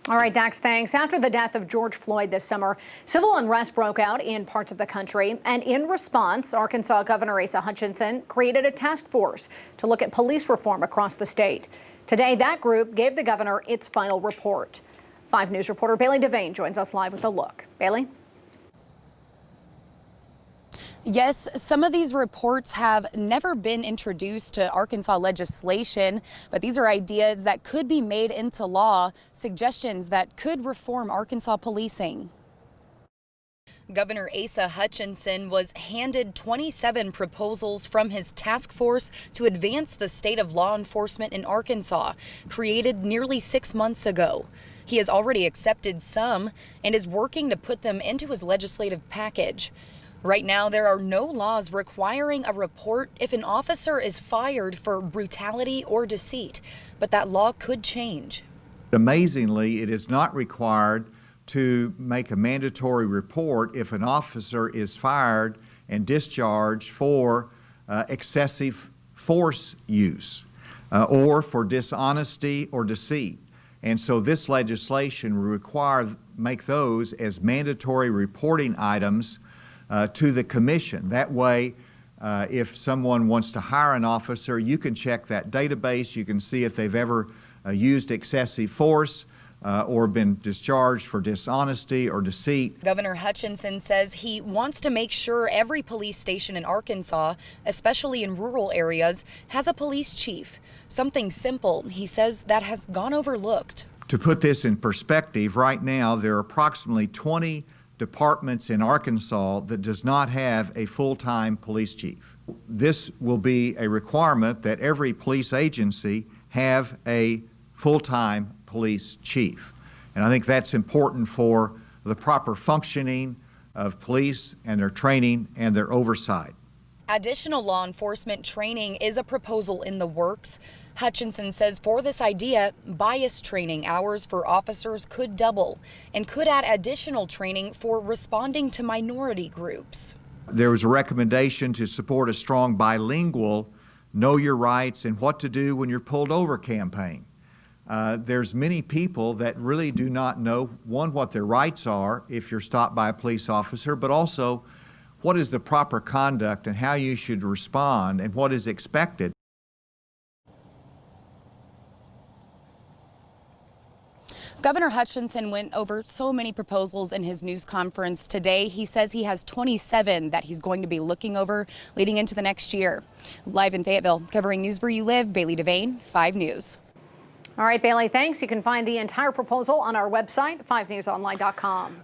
All right, Dax, thanks. After the death of George Floyd this summer, civil unrest broke out in parts of the country. And in response, Arkansas Governor Asa Hutchinson created a task force to look at police reform across the state. Today, that group gave the governor its final report. 5 News reporter Bailey Devane joins us live with a look. Bailey? Yes, some of these reports have never been introduced to Arkansas legislation, but these are ideas that could be made into law, suggestions that could reform Arkansas policing. Governor Asa Hutchinson was handed 27 proposals from his task force to advance the state of law enforcement in Arkansas, created nearly 6 months ago. He has already accepted some and is working to put them into his legislative package. Right now, there are no laws requiring a report if an officer is fired for brutality or deceit, but that law could change. Amazingly, it is not required to make a mandatory report if an officer is fired and discharged for excessive force use or for dishonesty or deceit. And so this legislation will make those as mandatory reporting items to the commission. That way, if someone wants to hire an officer, you can check that database. You can see if they've ever used excessive force or been discharged for dishonesty or deceit. Governor Hutchinson says he wants to make sure every police station in Arkansas, especially in rural areas, has a police chief. Something simple, he says, that has gone overlooked. To put this in perspective, right now there are approximately 20 departments in Arkansas that does not have a full-time police chief. This will be a requirement that every police agency have a full-time police chief. And I think that's important for the proper functioning of police and their training and their oversight. Additional law enforcement training is a proposal in the works. Hutchinson says for this idea, bias training hours for officers could double and could add additional training for responding to minority groups. There was a recommendation to support a strong bilingual know your rights and what to do when you're pulled over campaign. There's many people that really do not know, one, what their rights are if you're stopped by a police officer, but also what is the proper conduct and how you should respond and what is expected. Governor Hutchinson went over so many proposals in his news conference today. He says he has 27 that he's going to be looking over leading into the next year. Live in Fayetteville, covering News Where You Live, Bailey Devane, 5 News. All right, Bailey, thanks. You can find the entire proposal on our website, 5newsonline.com.